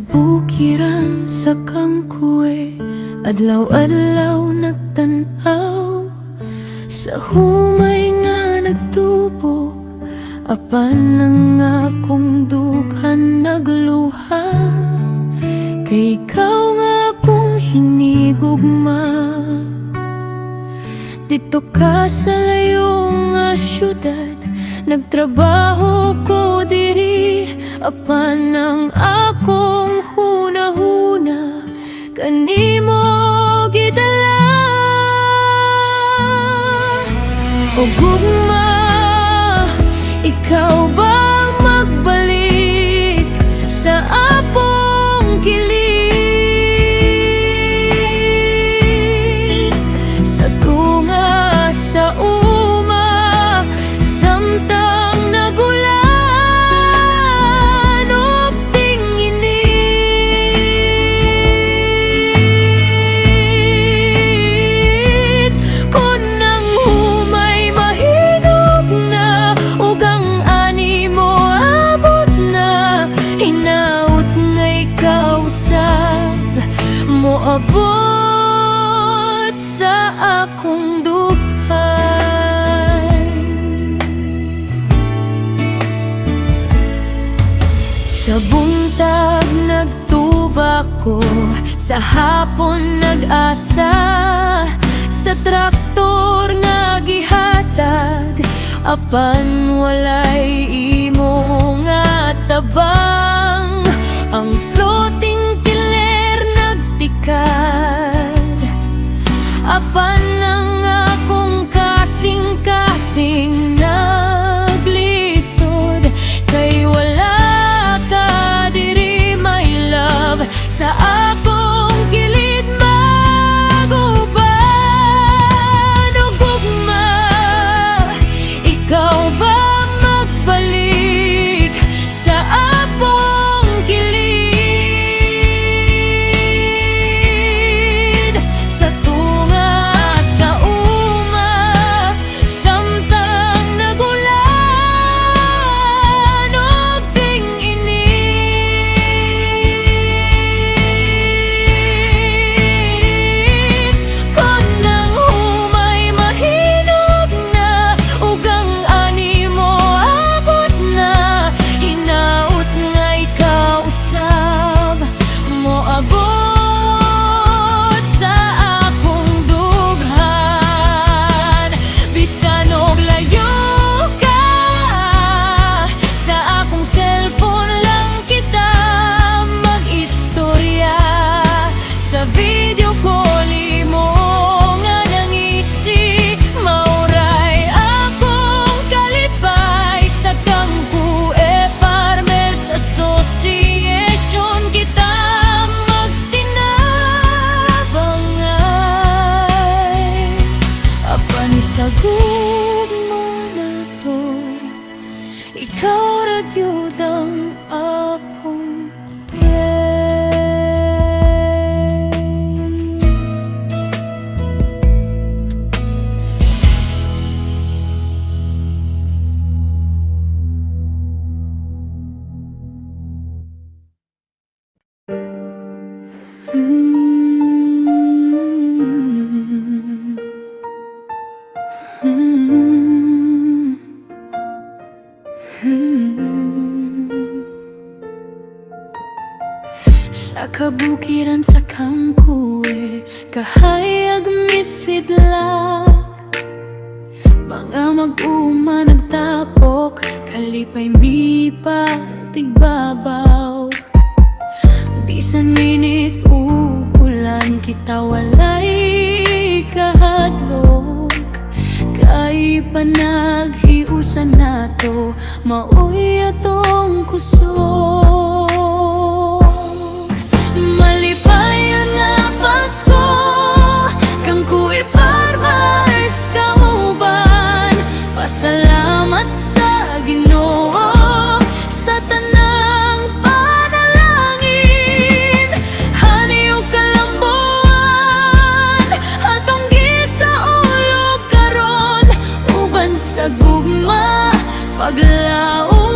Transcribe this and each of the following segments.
bukiran sa kangkuwe, adlaw-adlaw nagtanaw sa humay nga nagtubo. Apan ang akong dughan nagluha, kay ikaw nga akong hinigugma. Dito ka sa layo nga syudad, nagtrabaho ko diri. Apan ang akong hunahuna kanimo gidala. O gugma, ikaw bang magbalik sa apong kilig? Sa tunga sa uma, samtang nagulan o tinginit. Kung nang humay mahinog na, ug ang animo abot na, hinaut nga'y kausap mo abot sa akong dughan. Sa buntag nagtuba ko, sa hapon nag-asa, sa traktor nga gihatag. Apan walay imo nga tabang, ang floating tiller nagtikad. Apan ang akong kasing-kasing naglisod, kay wala ka diri my love sa akong kilid maguban. O gugma, ikaw ba magbalik sa apong kilid? Sa tunga sa uma, samtang nagulan o tinginit. Kung nang humay mahinog na, ug ang animo abot na, hinaut nga'y kausap mo abot sa akong dughan. Bisan og layo ka, sa akong cellphone lang kita mag-istorya. Sa video call mo nga nangisi, mauray akong kalipay. Sa Kangkuwe Farmers Association kita magtinabangay. Apan sa gugma na to, ikaw ra gyud ang akong pray. Sa kabukiran sa Kangkuwe, kahayag misidla, mga mag-uma nagtapok, kalipay mipa tigbabaw. Bisan init ulan, kita walay kahadlok, kay panaghiusan nato, maoy atong kusog. Malipayon nga Pasko, Kangkuwe Farmers kauban. Pasalamat sa Ginoo sa tanang panalangin. Hani ug kalambuan atong gisaulog karon, uban sa gugma paglaom.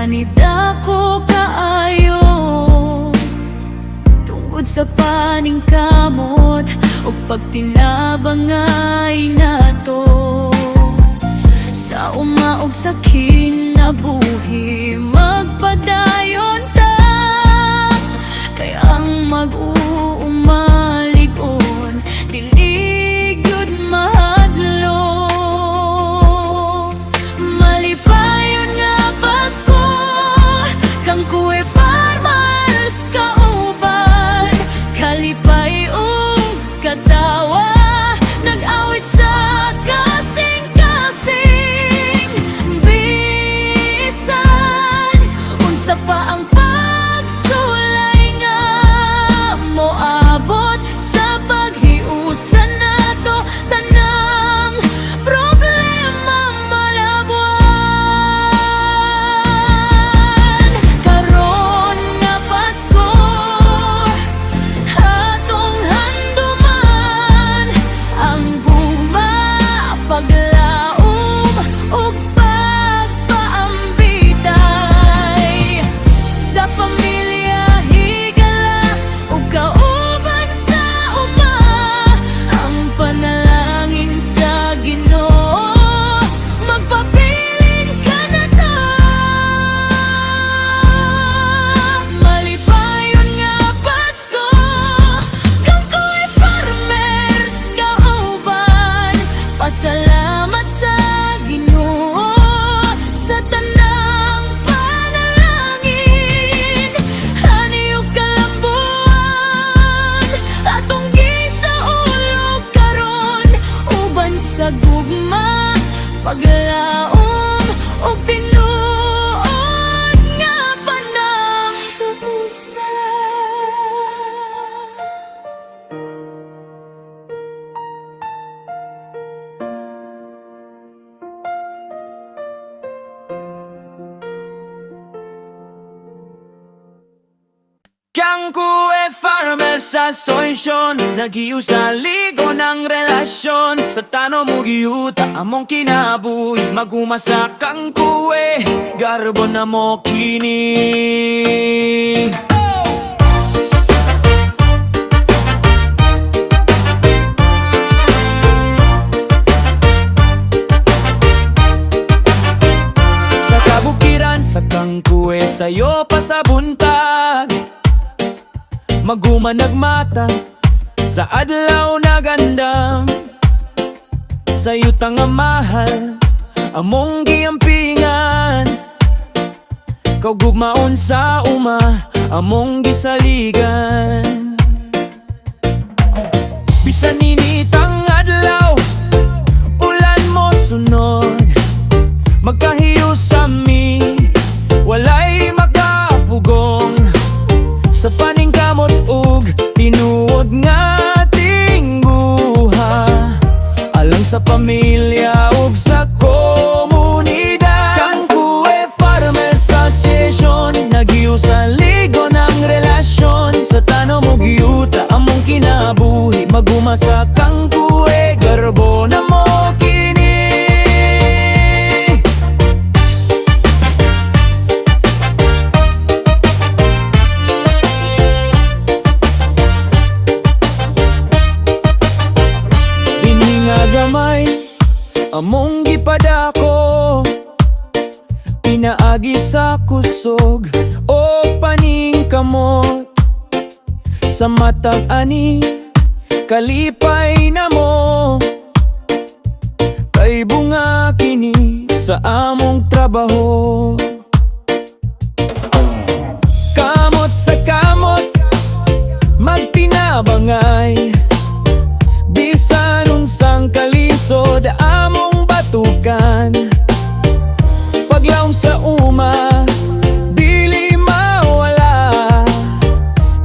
Panida ko kaayo tungkod sa paningkamot o pagtinabangay nato sa umaog sa kinabuhi. Magpadayon ta kay ang mag-uumaligon dili gyud mahadlo. Malipayon nga Pasko kang kuwe farmers kauban, kalipay ug katawa nag-awit sa kasing-kasing. Bisan unsa pa ang pagsulay nga moabot sa paghiusan nato, tanang problema malabuan. Karon nga Pasko atong handuman ang gugma, paglaom ug pagpaambitay sa pamilya, higala ug kauban sa uma. Ang panalangin sa Ginoo, magpabilin ka na ta. Malipayon nga Pasko kang kuwe farmers kauban, pasalamat sa Ginoo sa tanang panalangin. Haniog kalambuan atong gisaulog karon, uban sa gugma, paglaom ug tinuod nga panangtubusan. Kang kuwe farmers association, nagiyo sa ligo ng relasyon. Sa tano mo giyuta among kinabuhi, maguma sa kang kuwe, garbo na mo kini. Sa kabukiran sa kang kuwe, sayo pa sa buntag, maguma nagmata sa adlaw na gandam. Sa yutang nga mahal among giampingan, kaugmaon sa uma among gisaligan. Bisan initang adlaw ulan mo sunod, magkahiyo sa mi walay makapugong. Sa paningkamot ug tinuod nga tingguha, alang sa pamilya ug sa komunidad. Kang kuwe farmers association, nagiyo sa ligo ng relasyon. Sa tano mo giyuta among kinabuhi, maguma sa kang kuwe, garbo na mo kini. Gamay among gipadako, pinaagi sa kusog o paningkamot. Sa matag ani kalipay na mo, kay bunga kini sa among trabaho. Kamot sa kamot magtinabangay, bisan unsang kalisod among batukan. Paglaom sa uma dili mawala,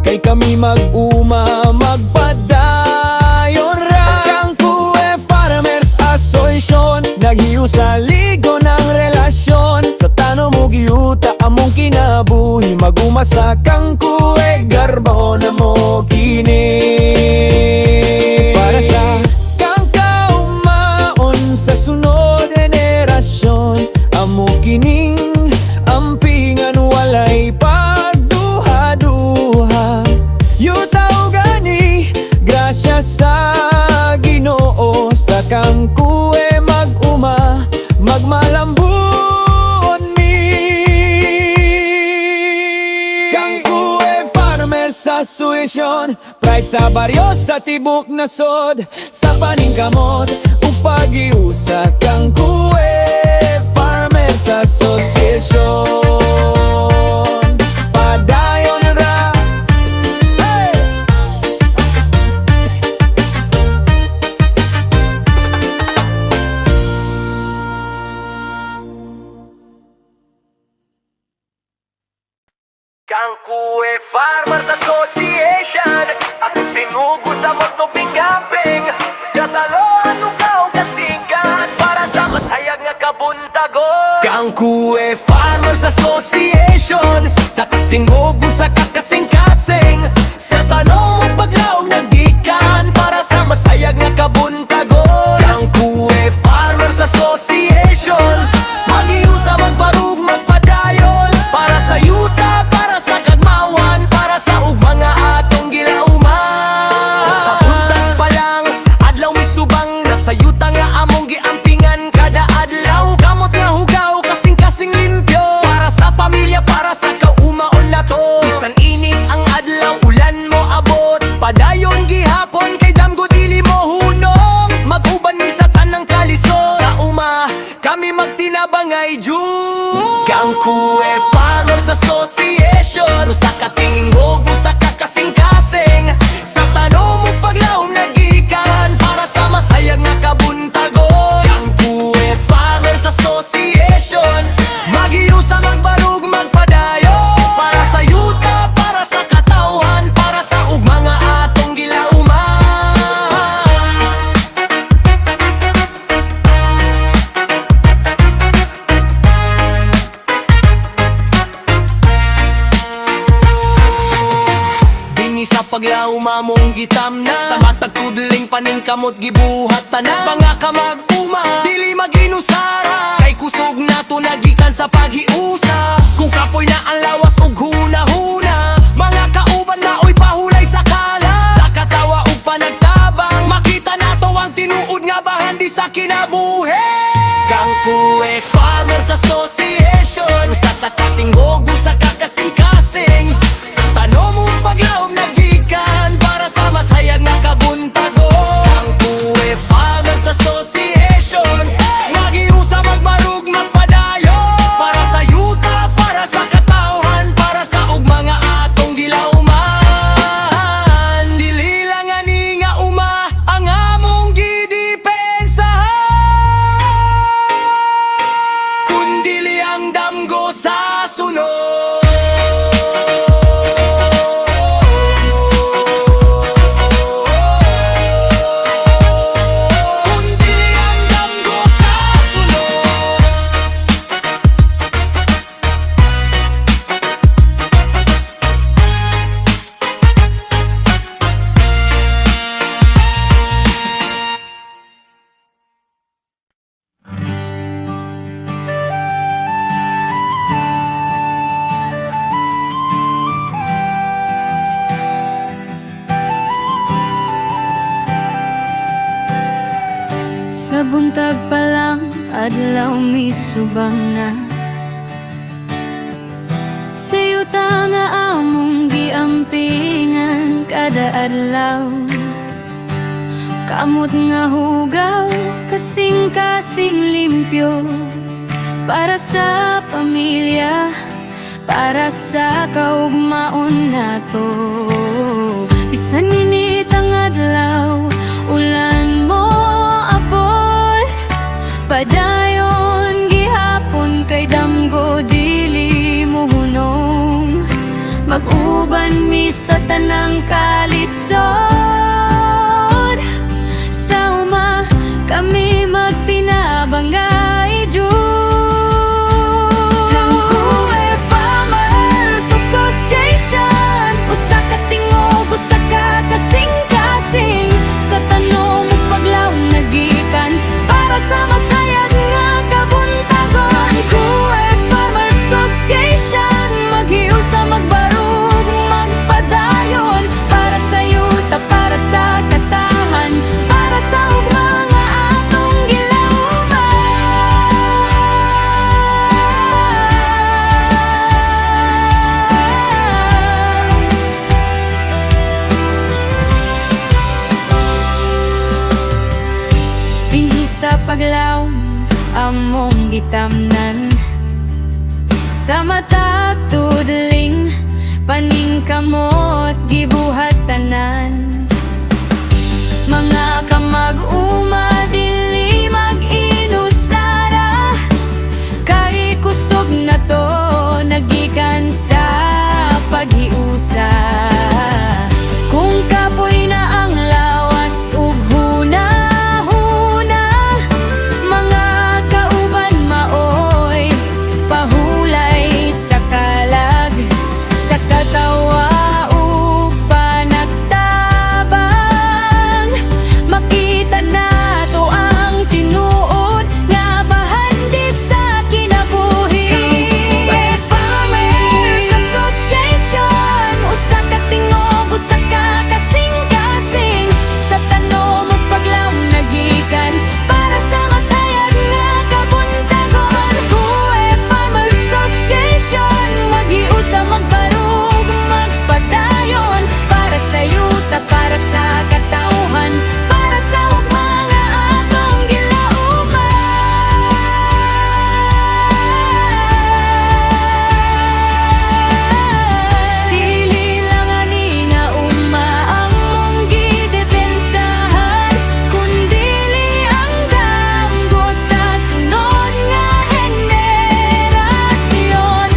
kay kami mag-uma magpadayon ra. Kang kuwe farmers association, naghiyo sa ligo ng relasyon. Sa tano mo giyuta among kinabuhi, maguma sa kang kuwe, garbo na mo kini. Para sa kang kaumaon sa sunod henerasyon, amo kining amping Association, pride sa baryo sa tibok nasod, sa paningkamot ug pag-iusa kang kuwe Farmers Association. Padayon ra, hey! Kangkue Farmers Association At tinugo sa magtubing-gaping Kataloan ukaw katigan Para sa masayag nga kabuntagon Kangkue Farmers Association Tatingog sa kakasing-kasing Sa tanong paglaong nagikan Para sa masayag nga kabuntagon Kangkue Farmers Association Mag-iusa, magbarug, magpadayon Para sa yuta, para sa kagmawan Para sa ug mga atong gilauman Sa buntag pa lang, adlaw misubang Nasa yuta nga among giampingan Kada adlaw, kamot nga hugaw Kasing-kasing limpyo Para sa pamilya, para sa kaumaon na to Bisan init ang adlaw, ulan mo abot Padayon gihapon, kay damgo dili mo hunong Mag-uban mi sa tanang kalisod Sa uma, kami magtinabangay June Kangkue Farmers Association Sa katingog sa kakasing-kasing Sa tanong mo paglahom nagikan Para sa masayag nga kabuntagon Kangkue Farmers Association Mag-iusa, magbarug, magpadayo Para sa yuta, para sa katawhan Para sa ug mga atong gilauman Dini sa paglauma mong gitamna Sa matag tudling paningkamot gibuhat tanan Mga kamag-uma, dili maginusara Kay kusog na to nagikan sa paghiusa Kung kapoy na ang lawas ug huna-huna Mga kauban na oy pahulay sa kala Sa katawa ug panagtabang Makita na to ang tinuod nga bahan di sa kinabuhi Kangkue Farmers Association Sa tatatingog sa kakasing-kasing Sa tanong mo paglahom nagikan Para sa masayag na kabuntagon Kangkue Farmers Association Mag-iusa, magbarug, magpadayo Para sa yuta, para sa katawhan Para sa ug mga atong gilauman Dili lang ani nga uma ang among gidepensahan Kundili ang damgo sa sunod Kundili ang damgo sa sunod Sa buntag pa lang, adlaw misubang na Sa yuta nga among giampingan kada adlaw Kamot nga hugaw, kasing-kasing limpyo Para sa pamilya, para sa kaugmaon na to Bisan init ang adlaw, ulan mo abot Padayon gihapon kay damgo dili mo hunong Mag-uban mi sa tanang kalisod Sa uma kami magtinabangay June Kangkue Farmers Association Usa ka tingog, usa ka kasing-kasing Sa tanong paglaom nagikan Para sa masayag nga kabuntagon Kangkue Farmers Association Mag-iusa, magbarug, magpadayon Para sa yuta, paglaom among gitamnan. Sa mata tudling paningkamot gibuhat tanan. Mga kamag-uma dili mag-inusara, kay kusog na to nagikan sa paghiusa. Kung kapoy na ang lawas ug huna-huna, mga kauban maoy pahulay sa kalag, sa katawa ug panagtabang. Makita nato ang tinuod nga bahandi sa kinabuhi. Farmers Association, usa ka tingog, usa ka kasing-kasing, sa tanom ug paglaom nagikan para sa masayag nga kabuntagon. Kuwe Farmers Association, maghiusa, magbarug, magpadayon para sa yuta, para sa katauhan, para sa mga atong gilauman. Dili lang ani nga uma ang mong gidepensahan, kundili ang damgo sa sunod nga henerasyon.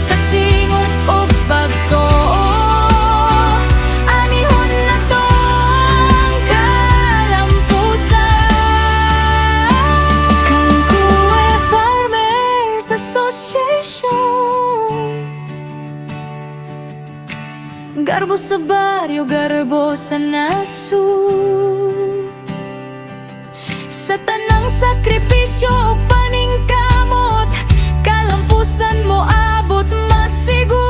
Sa singot o pagtuo, anihon na to ang kalampusan. Kang Kuwe Farmers Association, garbo sa baryo, garbo sa nasu, sa tanang sakripisyo ug paningkamot, kalampusan mo abot masiguro.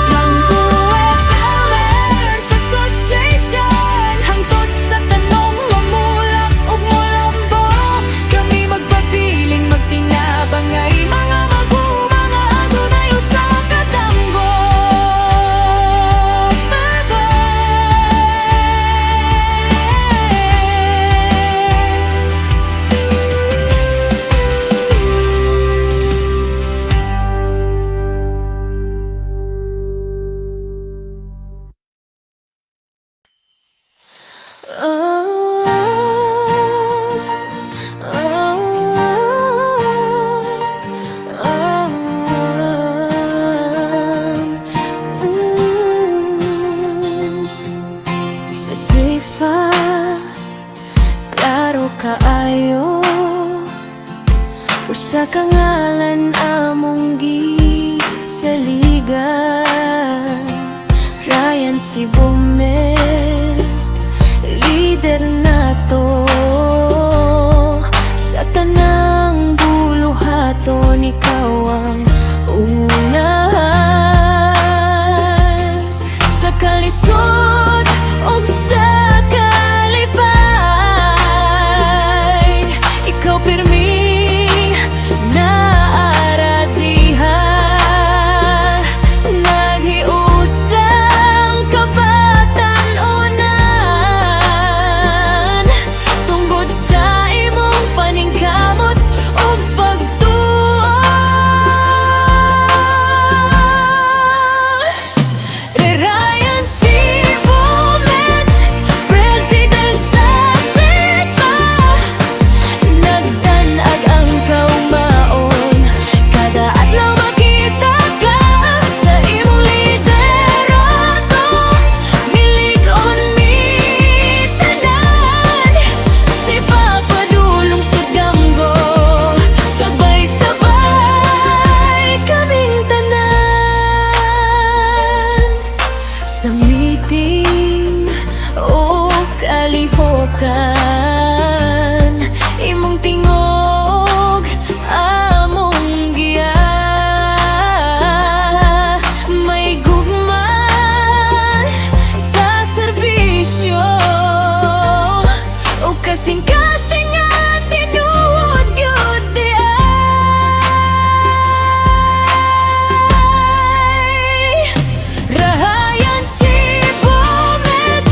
Kang Kuwe Farmers Association, hangtod sa tanong mamulak ug molambo, kami magpabiling magtinabang ay mga mag-uma nga adunay usa ka damgo. Sa sifa, klaro kaayo, usa ka ngalan among gisaligan. Ryan Sibumet, leader nato sa tanang buluhaton, ikaw ang unahan. Sa kalisod ug sa kalipay, ikaw pirmi naara diha, naghiusang kabatan-unan tungod sa imong paningkamot ug pagtuo. Ryan Sibumet, President sa SIFA, nagdanag ang kaumaon, kada adlaw makita ka sa imong liderato. Milig-on mi tanan, SIFA padulong sa damgo, sabay-sabay kaming tanan. Sa meeting o kalihokan, imong tingog among giya, may gugma sa serbisyo o kasing-kasing nga tinuod gyud di ay. Ryan Sibumet,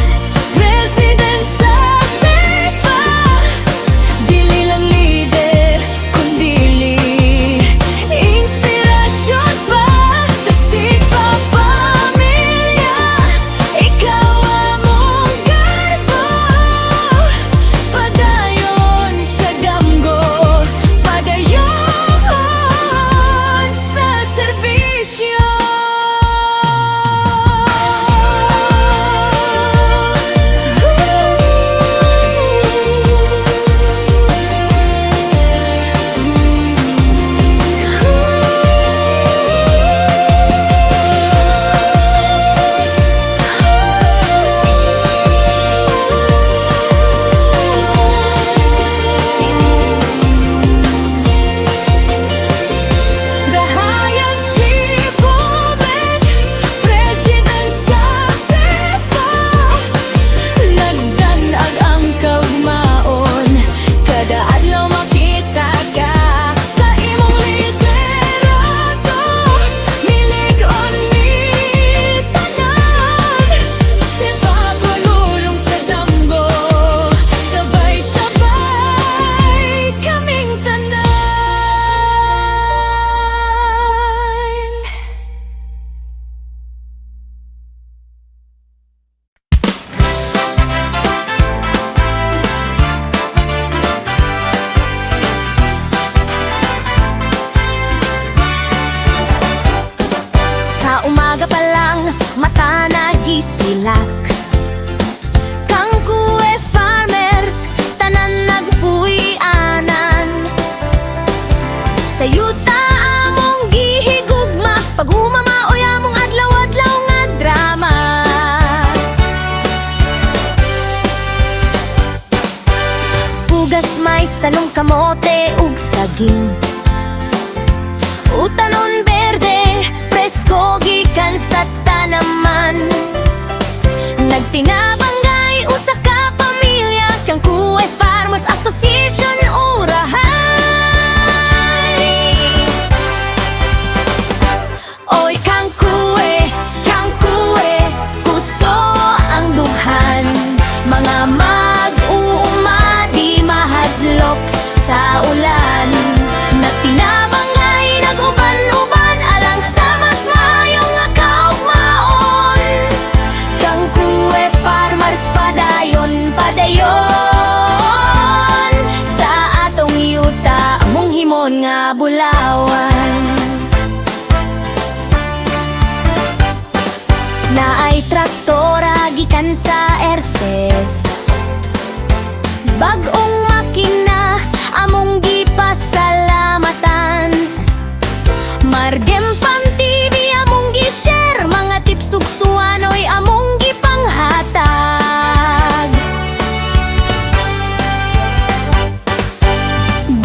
gisilak. Kang kuwe farmers tanan nagpuy-anan. Sa yuta among gihigugma, pag-umamaoy among adlaw-adlaw nga drama. Pugas mais, talong kamote ug saging, utanon berde, presko gikan sa tanaman. Nagtinabanggay usa ka pamilya, Tiangkuwe Farmers Association urahay. Oy kangkuwe, kangkuwe, kuso ang dughan, mga mag-uuma di mahadlok sa ulan. Nagtinabangay, nag-uban-uban alang sa mas maayong nga kaugmaon. Kangkuwe Farmers padayon, padayon sa atong yuta, among himon nga bulawan. Naay traktora gikan sa RCF, bag-ong makina among gipasalamatan. Margem Farm TV among gi-share, mga tips ug suwanoy among gipanghatag.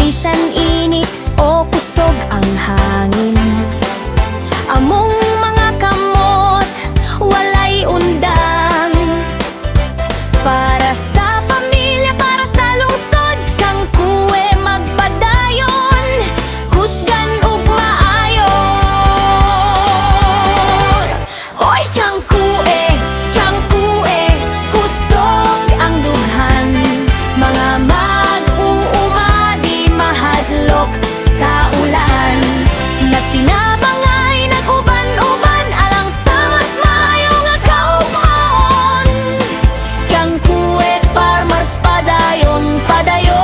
Bisan init o kusog ang hangin, among mga kamot walay undang. Para sa pamilya, para sa lungsod, kangkuwe magpadayon, kusgan ug maayon. Hoy Tiangkuwe, Tiangkuwe, kusog ang dughan, mga mag-uuma di mahadlok sa ulan. Nagtinabangay, nag-uban-uban alang sa mas maayo nga kaugmaon. Tiangkuwe Farmers padayon, padayon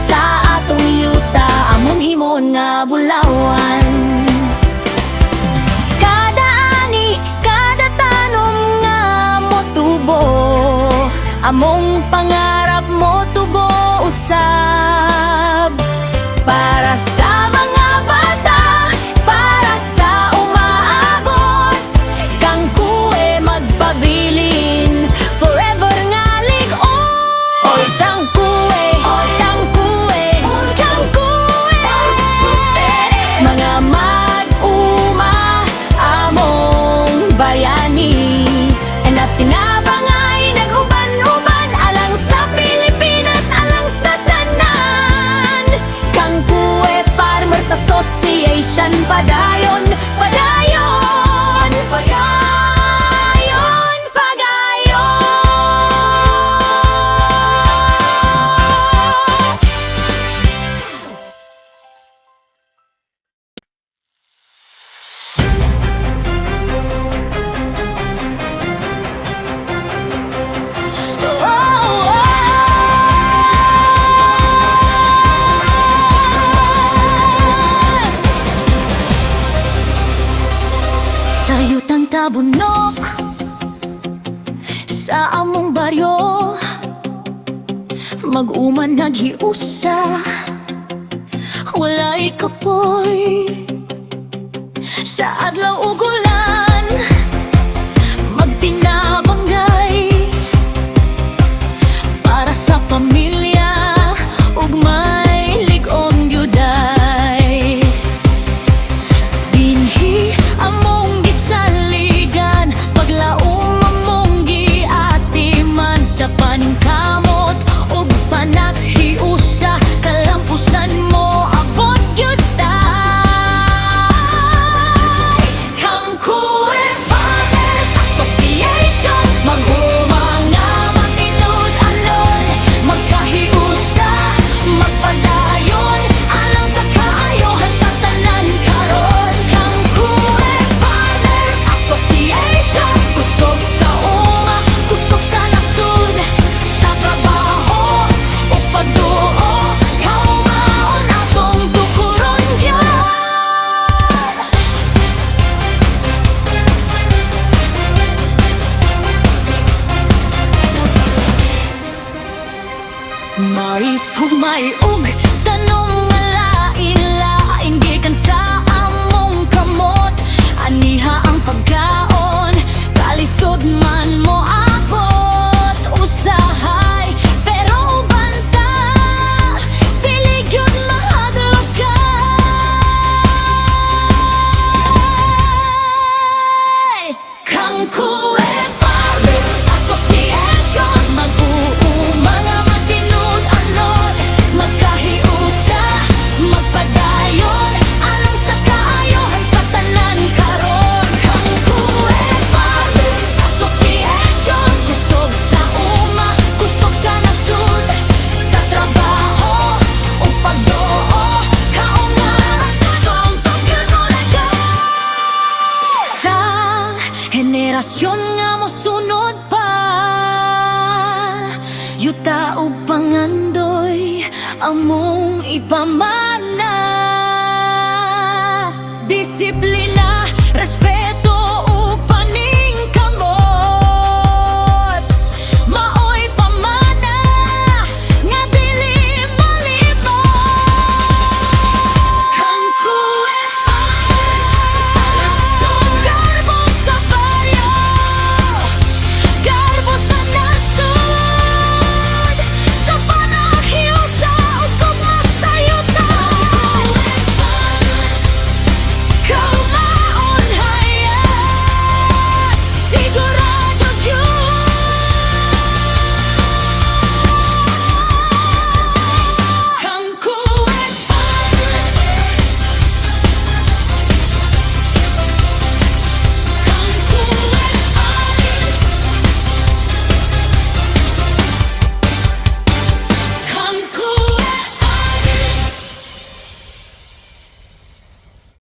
sa atong yuta, among himon nga bulawan. Kada ani, kada tanom nga motubo, among pangarap motubo usab. Para sa mga bata, para sa umaabot, kangkuwe magpabilin, forever nga lig-on. Oy Tiangkuwe, Tiangkuwe, Tiangkuwe, mga mag-uma among bayani. And at tinabangay, nag-uban-uban alang sa Pilipinas, alang sa tanan. Kangkuwe Farmers Association padayon, padayon, padayon, pagayon. Sa yutang tabunok, sa among baryo, mag-uman naghiusa, walay kapoy. Sa adlaw ug ulan, magtinabanggay, para sa pamilya ug may lig-on gyuday. Binhi among gisaligan, paglaom among giatiman, sa paningkamot ug panaghiusa, kalampusan mo abot gyud tay. Kangkuwe among ipamahal